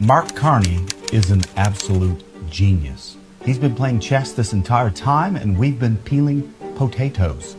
Mark Carney is an absolute genius. He's been playing chess this entire time, and we've been peeling potatoes.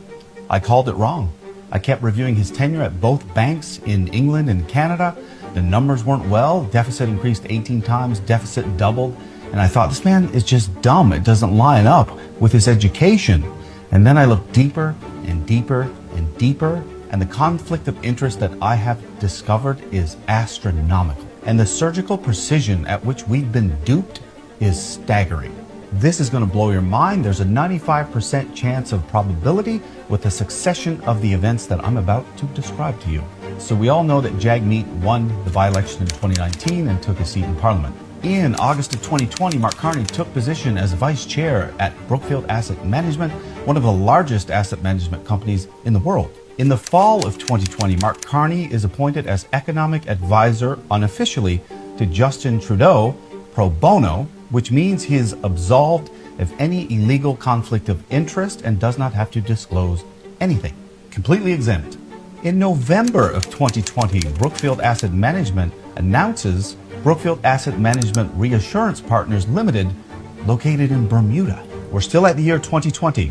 I called it wrong. I kept reviewing his tenure at both banks in England and Canada. The numbers weren't well. Deficit increased 18 times, deficit doubled. And I thought, this man is just dumb. It doesn't line up with his education. And then I looked deeper and deeper and deeper, and the conflict of interest that I have discovered is astronomical. And the surgical precision at which we've been duped is staggering. This is going to blow your mind. There's a 95% chance of probability with the succession of the events that I'm about to describe to you. So we all know that Jagmeet won the by-election in 2019 and took a seat in Parliament. In August of 2020, Mark Carney took position as vice chair at Brookfield Asset Management, one of the largest asset management companies in the world. In the fall of 2020, Mark Carney is appointed as economic advisor unofficially to Justin Trudeau pro bono, which means he is absolved of any illegal conflict of interest and does not have to disclose anything. Completely exempt. In November of 2020, Brookfield Asset Management announces Brookfield Asset Management Reassurance Partners Limited, located in Bermuda. We're still at the year 2020.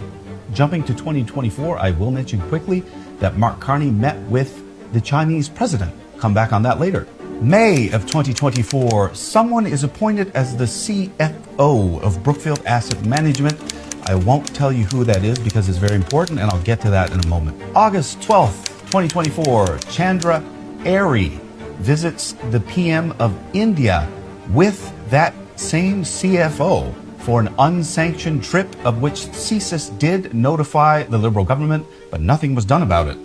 Jumping to 2024, I will mention quickly that Mark Carney met with the Chinese president. Come back on that later. May of 2024, someone is appointed as the CFO of Brookfield Asset Management. I won't tell you who that is because it's very important, and I'll get to that in a moment. August 12th, 2024, Chandra Airy visits the PM of India with that same CFO for an unsanctioned trip, of which CSIS did notify the Liberal government, but nothing was done about it.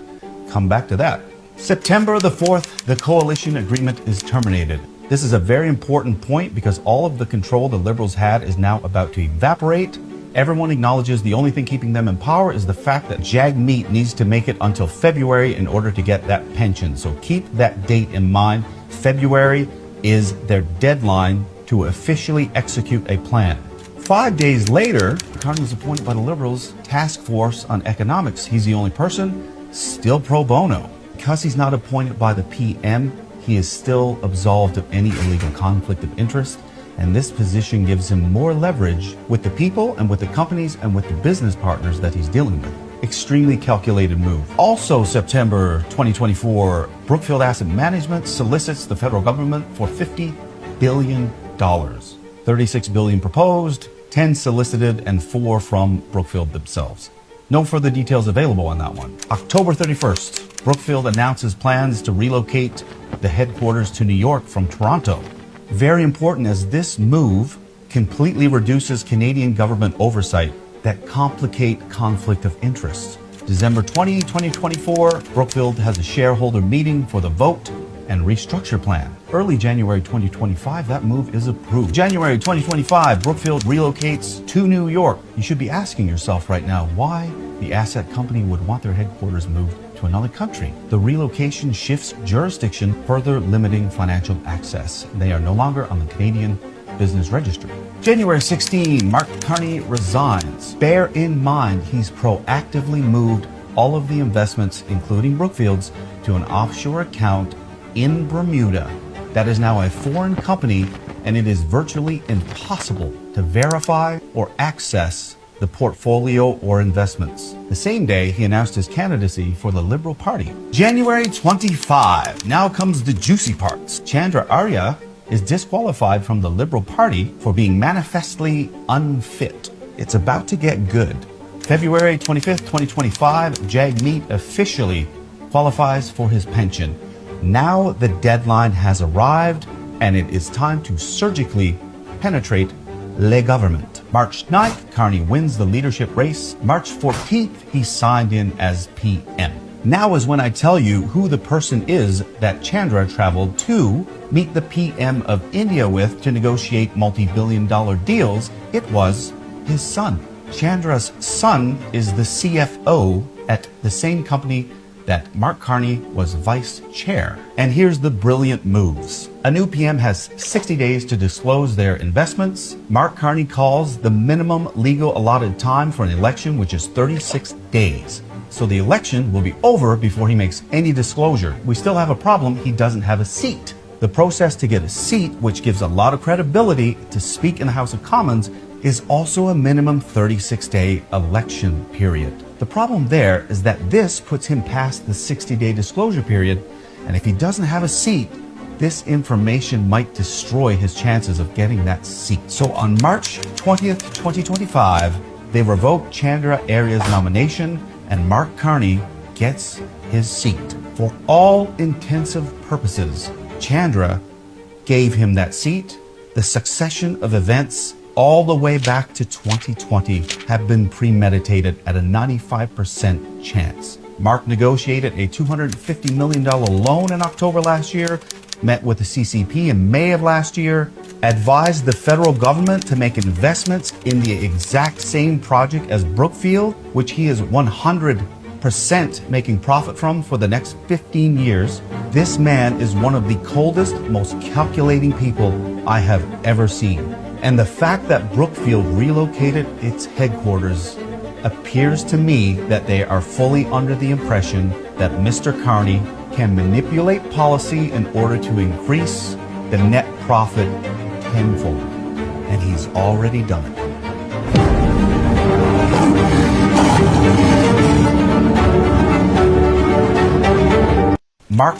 Come back to that. September the 4th, the coalition agreement is terminated. This is a very important point because all of the control the Liberals had is now about to evaporate. Everyone acknowledges the only thing keeping them in power is the fact that Jagmeet needs to make it until February in order to get that pension. So keep that date in mind. February is their deadline to officially execute a plan. 5 days later, Carney was appointed by the Liberals task force on economics. He's the only person still pro bono. Because he's not appointed by the PM, he is still absolved of any illegal conflict of interest. And this position gives him more leverage with the people and with the companies and with the business partners that he's dealing with. Extremely calculated move. Also, September 2024, Brookfield Asset Management solicits the federal government for $50 billion. 36 billion proposed, 10 solicited, and 4 from Brookfield themselves. No further details available on that one. October 31st, Brookfield announces plans to relocate the headquarters to New York from Toronto. Very important, as this move completely reduces Canadian government oversight that complicate conflict of interest. December 20, 2024, Brookfield has a shareholder meeting for the vote and restructure plan. Early January 2025, that move is approved. January 2025, Brookfield relocates to New York. You should be asking yourself right now why the asset company would want their headquarters moved to another country. The relocation shifts jurisdiction, further limiting financial access. They are no longer on the Canadian Business Registry. January 16, Mark Carney resigns. Bear in mind, he's proactively moved all of the investments, including Brookfield's, to an offshore account in Bermuda. That is now a foreign company, and it is virtually impossible to verify or access the portfolio or investments. The same day, he announced his candidacy for the Liberal Party. January 25. Now comes the juicy parts. Chandra Arya is disqualified from the Liberal Party for being manifestly unfit. It's about to get good. February 25th, 2025, Jagmeet officially qualifies for his pension. Now the deadline has arrived, and it is time to surgically penetrate le government. March 9th, Carney wins the leadership race. March 14th, he signed in as PM. Now is when I tell you who the person is that Chandra traveled to meet the PM of India with to negotiate multi-billion-dollar deals. It was his son. Chandra's son is the CFO at the same company that Mark Carney was vice chair. And here's the brilliant moves. A new PM has 60 days to disclose their investments. Mark Carney calls the minimum legal allotted time for an election, which is 36 days. So the election will be over before he makes any disclosure. We still have a problem. He doesn't have a seat. The process to get a seat, which gives a lot of credibility to speak in the House of Commons, is also a minimum 36-day election period. The problem there is that this puts him past the 60-day disclosure period, and if he doesn't have a seat, this information might destroy his chances of getting that seat. So on March 20th, 2025, they revoke Chandra Arya's nomination, and Mark Carney gets his seat. For all intensive purposes, Chandra gave him that seat. The succession of events all the way back to 2020 have been premeditated at a 95% chance. Mark negotiated a $250 million loan in October last year, met with the CCP in May of last year, advised the federal government to make investments in the exact same project as Brookfield, which he is 100% making profit from for the next 15 years. This man is one of the coldest, most calculating people I have ever seen. And the fact that Brookfield relocated its headquarters appears to me that they are fully under the impression that Mr. Carney can manipulate policy in order to increase the net profit tenfold. And he's already done it.